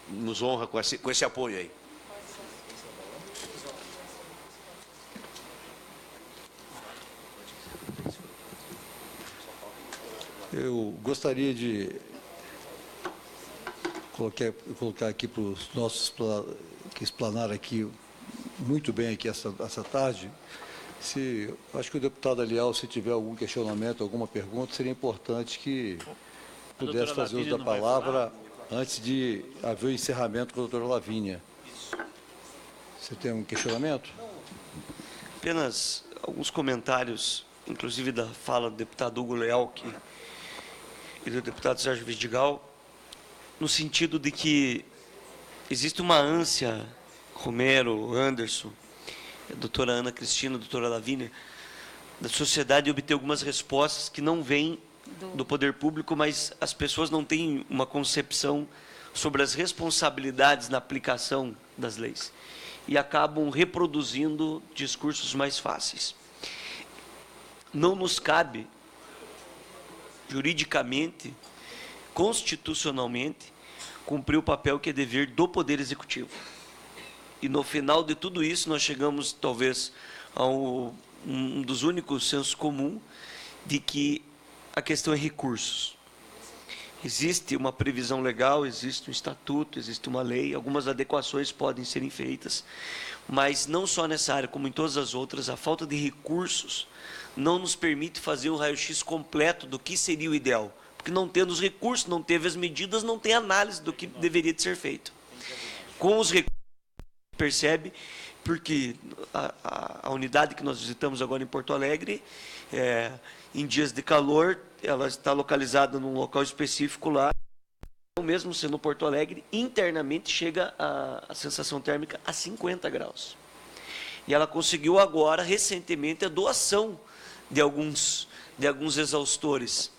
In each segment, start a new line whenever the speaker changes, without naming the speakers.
nos honra com esse apoio aí.
Eu gostaria de colocar aqui para os nossos que explanaram aqui muito bem aqui essa tarde. Acho que o deputado Alial, se tiver algum questionamento, alguma pergunta, seria importante que pudesse fazer uso da palavra antes de haver o encerramento com a doutora Lavínia. Você tem um questionamento?
Apenas alguns comentários, inclusive da fala do deputado Hugo Leal e do deputado Sérgio Vidigal, no sentido de que existe uma ânsia, Romero, Anderson, a doutora Ana Cristina, a doutora Lavínia, da sociedade obter algumas respostas que não vêm do poder público, mas as pessoas não têm uma concepção sobre as responsabilidades na aplicação das leis e acabam reproduzindo discursos mais fáceis. Não nos cabe, juridicamente, constitucionalmente, cumprir o papel que é dever do Poder Executivo. E no final de tudo isso, nós chegamos, talvez, a um dos únicos sensos comuns de que a questão é recursos. Existe uma previsão legal, existe um estatuto, existe uma lei, algumas adequações podem serem feitas, mas não só nessa área, como em todas as outras, a falta de recursos não nos permite fazer um raio-x completo do que seria o ideal. Porque não tendo os recursos, não teve as medidas, não tem análise do que deveria de ser feito. Com os recursos, percebe, porque a unidade que nós visitamos agora em Porto Alegre, em dias de calor, ela está localizada num local específico lá, mesmo sendo Porto Alegre, internamente chega a sensação térmica a 50 graus. E ela conseguiu agora, recentemente, a doação de alguns exaustores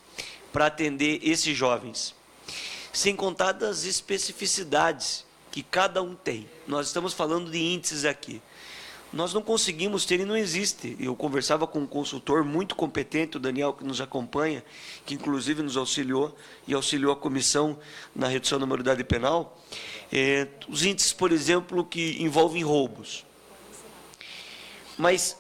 para atender esses jovens, sem contar das especificidades que cada um tem. Nós estamos falando de índices aqui. Nós não conseguimos ter e não existe. Eu conversava com um consultor muito competente, o Daniel, que nos acompanha, que inclusive nos auxiliou e auxiliou a comissão na redução da maioridade penal. Os índices, por exemplo, que envolvem roubos. Mas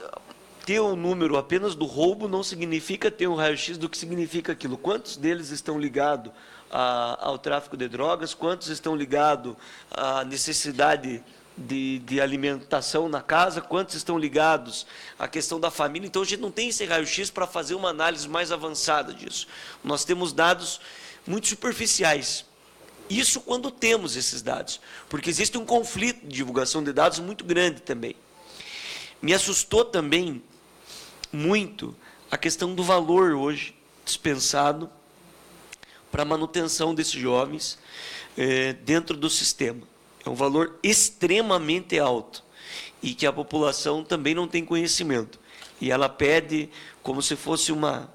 ter o número apenas do roubo não significa ter um raio-x do que significa aquilo. Quantos deles estão ligados ao tráfico de drogas, quantos estão ligados à necessidade de alimentação na casa, quantos estão ligados à questão da família. Então, a gente não tem esse raio-x para fazer uma análise mais avançada disso. Nós temos dados muito superficiais. Isso quando temos esses dados, porque existe um conflito de divulgação de dados muito grande também. Me assustou também muito a questão do valor hoje dispensado para a manutenção desses jovens dentro do sistema. É um valor extremamente alto e que a população também não tem conhecimento. E ela pede como se fosse uma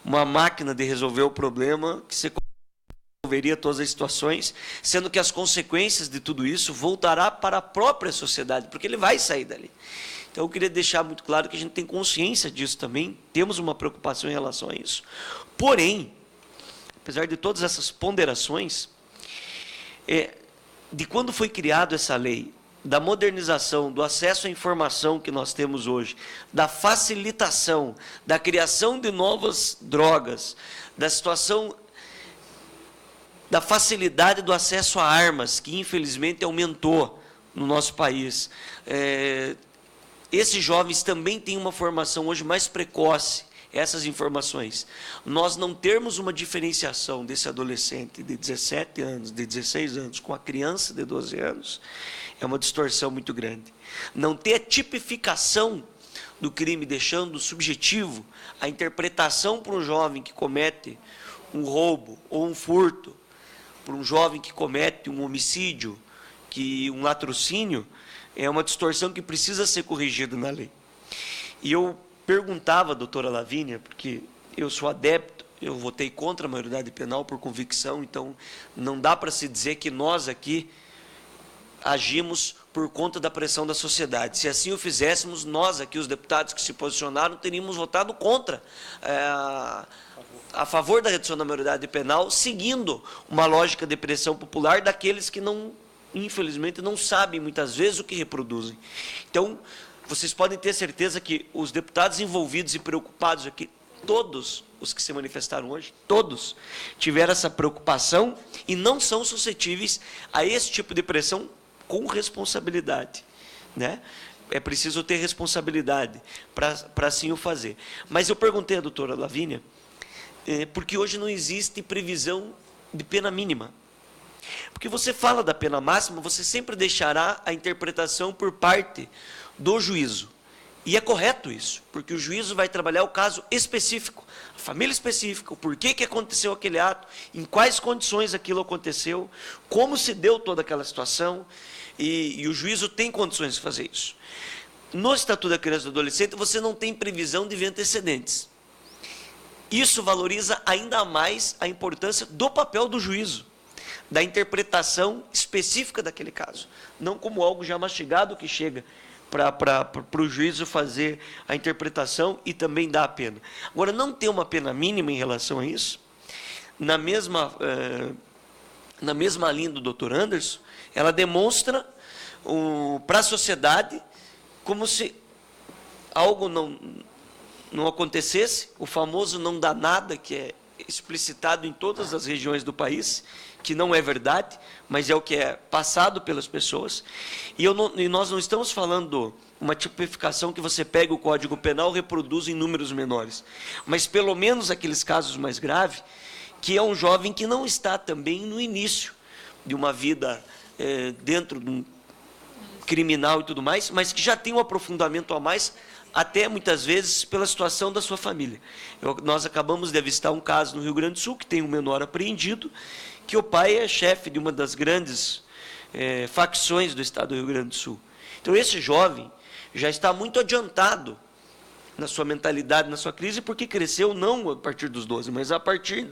máquina de resolver o problema, que se resolveria todas as situações, sendo que as consequências de tudo isso voltará para a própria sociedade, porque ele vai sair dali. Então, eu queria deixar muito claro que a gente tem consciência disso também, temos uma preocupação em relação a isso. Porém, apesar de todas essas ponderações, de quando foi criada essa lei, da modernização, do acesso à informação que nós temos hoje, da facilitação, da criação de novas drogas, da situação da facilidade do acesso a armas, que infelizmente aumentou no nosso país. Esses jovens também têm uma formação hoje mais precoce, essas informações. Nós não termos uma diferenciação desse adolescente de 17 anos, de 16 anos, com a criança de 12 anos, é uma distorção muito grande. Não ter a tipificação do crime, deixando subjetivo a interpretação para um jovem que comete um roubo ou um furto, para um jovem que comete um homicídio, um latrocínio, é uma distorção que precisa ser corrigida na lei. E eu perguntava, doutora Lavínia, porque eu sou adepto, eu votei contra a maioridade penal por convicção, então não dá para se dizer que nós aqui agimos por conta da pressão da sociedade. Se assim o fizéssemos, nós aqui, os deputados que se posicionaram, teríamos votado contra a favor da redução da maioridade penal, seguindo uma lógica de pressão popular daqueles que não, infelizmente, não sabem muitas vezes o que reproduzem. Então, vocês podem ter certeza que os deputados envolvidos e preocupados aqui, todos os que se manifestaram hoje, todos tiveram essa preocupação e não são suscetíveis a esse tipo de pressão com responsabilidade, né? É preciso ter responsabilidade para assim o fazer. Mas eu perguntei à doutora Lavínia, porque hoje não existe previsão de pena mínima. Porque você fala da pena máxima, você sempre deixará a interpretação por parte do juízo. E é correto isso, porque o juízo vai trabalhar o caso específico, a família específica, o porquê que aconteceu aquele ato, em quais condições aquilo aconteceu, como se deu toda aquela situação, e o juízo tem condições de fazer isso. No Estatuto da Criança e do Adolescente, você não tem previsão de ver antecedentes. Isso valoriza ainda mais a importância do papel do juízo, da interpretação específica daquele caso, não como algo já mastigado que chega para o juízo fazer a interpretação e também dar a pena. Agora, não ter uma pena mínima em relação a isso, na mesma linha do Dr. Anderson, ela demonstra para a sociedade como se algo não acontecesse, o famoso não dá nada, que é explicitado em todas as regiões do país, que não é verdade, mas é o que é passado pelas pessoas. E nós não estamos falando uma tipificação que você pega o Código Penal e reproduz em números menores, mas pelo menos aqueles casos mais graves, que é um jovem que não está também no início de uma vida dentro de um criminal e tudo mais, mas que já tem um aprofundamento a mais, até muitas vezes pela situação da sua família. Nós acabamos de avistar um caso no Rio Grande do Sul, que tem um menor apreendido, que o pai é chefe de uma das grandes facções do estado do Rio Grande do Sul. Então, esse jovem já está muito adiantado na sua mentalidade, na sua crise, porque cresceu não a partir dos 12, mas a partir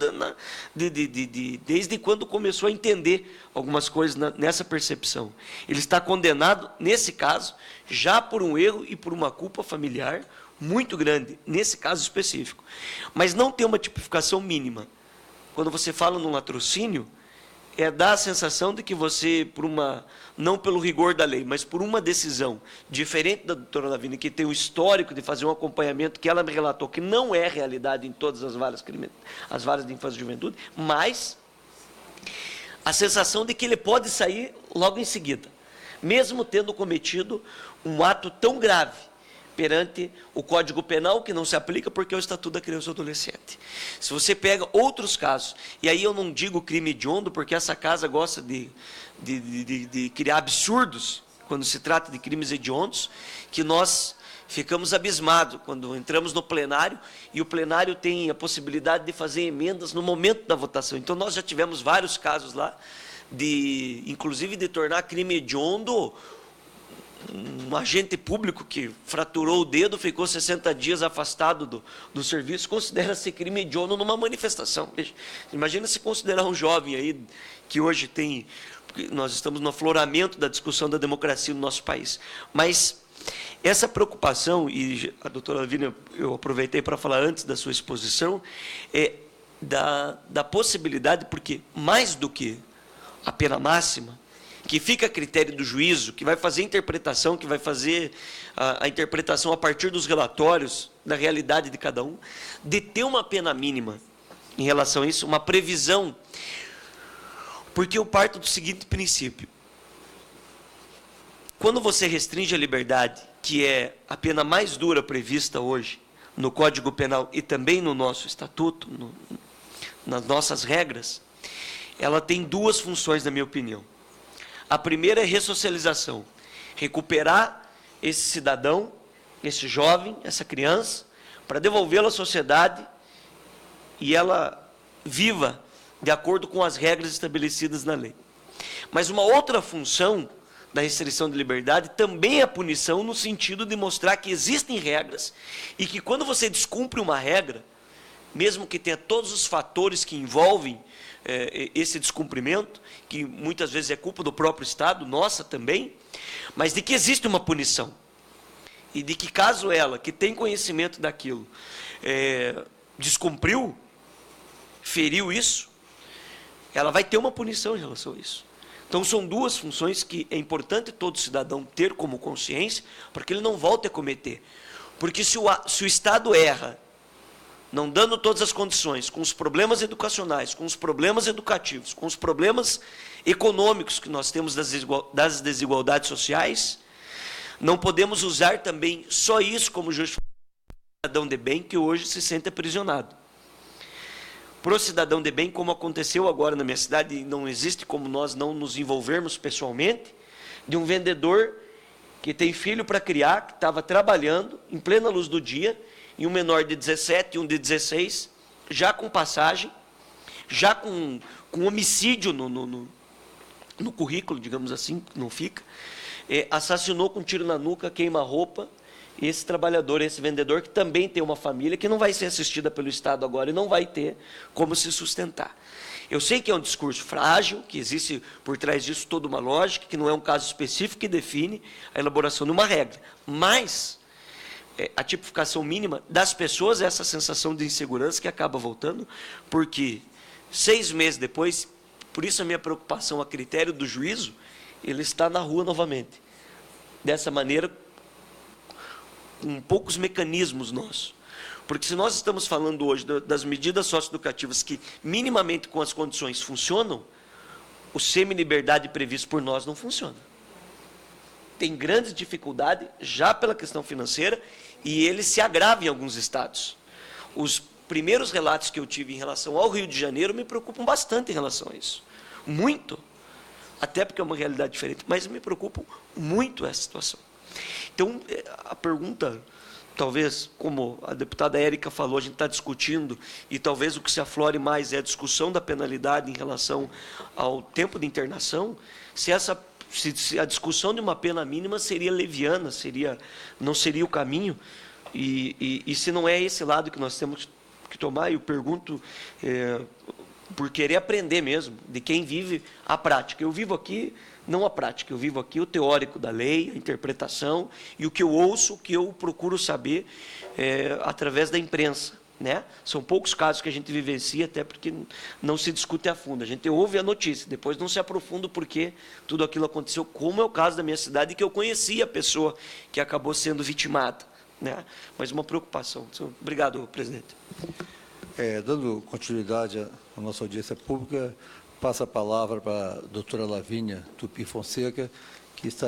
desde quando começou a entender algumas coisas nessa percepção. Ele está condenado, nesse caso, já por um erro e por uma culpa familiar muito grande, nesse caso específico. Mas não tem uma tipificação mínima. Quando você fala no latrocínio, dá a sensação de que você, não pelo rigor da lei, mas por uma decisão diferente da doutora Lavínia, que tem o histórico de fazer um acompanhamento, que ela me relatou que não é realidade em todas as varas de infância e juventude, mas a sensação de que ele pode sair logo em seguida, mesmo tendo cometido um ato tão grave perante o Código Penal, que não se aplica porque é o Estatuto da Criança e do Adolescente. Se você pega outros casos, e aí eu não digo crime hediondo, porque essa casa gosta de criar absurdos quando se trata de crimes hediondos, que nós ficamos abismados quando entramos no plenário, e o plenário tem a possibilidade de fazer emendas no momento da votação. Então, nós já tivemos vários casos lá, inclusive de tornar crime hediondo um agente público que fraturou o dedo, ficou 60 dias afastado do serviço, considera-se crime hediondo numa manifestação. Imagina se considerar um jovem aí, que hoje tem... Nós estamos no afloramento da discussão da democracia no nosso país. Mas essa preocupação, e a doutora Lavínia, eu aproveitei para falar antes da sua exposição, da possibilidade, porque mais do que a pena máxima, que fica a critério do juízo, que vai fazer a interpretação, que vai fazer a interpretação a partir dos relatórios, da realidade de cada um, de ter uma pena mínima em relação a isso, uma previsão, porque eu parto do seguinte princípio: quando você restringe a liberdade, que é a pena mais dura prevista hoje no Código Penal e também no nosso Estatuto, nas nossas regras, ela tem duas funções, na minha opinião. A primeira é ressocialização, recuperar esse cidadão, esse jovem, essa criança, para devolvê-lo à sociedade e ela viva de acordo com as regras estabelecidas na lei. Mas uma outra função da restrição de liberdade também é a punição, no sentido de mostrar que existem regras e que quando você descumpre uma regra, mesmo que tenha todos os fatores que envolvem esse descumprimento, que muitas vezes é culpa do próprio Estado, nossa também, mas de que existe uma punição. E de que caso ela, que tem conhecimento daquilo, descumpriu, feriu isso, ela vai ter uma punição em relação a isso. Então, são duas funções que é importante todo cidadão ter como consciência, para que ele não volte a cometer. Porque se o Estado erra, não dando todas as condições, com os problemas educacionais, com os problemas educativos, com os problemas econômicos que nós temos das desigualdades sociais, não podemos usar também só isso como justificativa para o cidadão de bem que hoje se sente aprisionado. Para o cidadão de bem, como aconteceu agora na minha cidade, e não existe como nós não nos envolvermos pessoalmente, de um vendedor que tem filho para criar, que estava trabalhando em plena luz do dia, e um menor de 17 e um de 16, já com passagem, já com homicídio no currículo, digamos assim, não fica, assassinou com um tiro na nuca, queima-roupa, esse trabalhador, esse vendedor, que também tem uma família, que não vai ser assistida pelo Estado agora e não vai ter como se sustentar. Eu sei que é um discurso frágil, que existe por trás disso toda uma lógica, que não é um caso específico que define a elaboração de uma regra, mas a tipificação mínima das pessoas é essa sensação de insegurança que acaba voltando, porque 6 meses depois, por isso a minha preocupação a critério do juízo, ele está na rua novamente. Dessa maneira, com poucos mecanismos nossos. Porque se nós estamos falando hoje das medidas socioeducativas que minimamente com as condições funcionam, o semi-liberdade previsto por nós não funciona. Tem grande dificuldade já pela questão financeira e ele se agrava em alguns estados. Os primeiros relatos que eu tive em relação ao Rio de Janeiro me preocupam bastante em relação a isso. Muito. Até porque é uma realidade diferente, mas me preocupa muito essa situação. Então, a pergunta, talvez, como a deputada Érica falou, a gente está discutindo, e talvez o que se aflore mais é a discussão da penalidade em relação ao tempo de internação, se a discussão de uma pena mínima seria leviana, não seria o caminho, e se não é esse lado que nós temos que tomar, eu pergunto por querer aprender mesmo, de quem vive a prática. Eu vivo aqui, não a prática, eu vivo aqui o teórico da lei, a interpretação, e o que eu ouço, o que eu procuro saber através da imprensa. Né? São poucos casos que a gente vivencia, até porque não se discute a fundo. A gente ouve a notícia, depois não se aprofunda o porquê tudo aquilo aconteceu, como é o caso da minha cidade, que eu conheci a pessoa que acabou sendo vitimada. Né? Mas uma preocupação. Obrigado, presidente.
Dando continuidade à nossa audiência pública, passa a palavra para a doutora Lavínia Tupi Fonseca, que está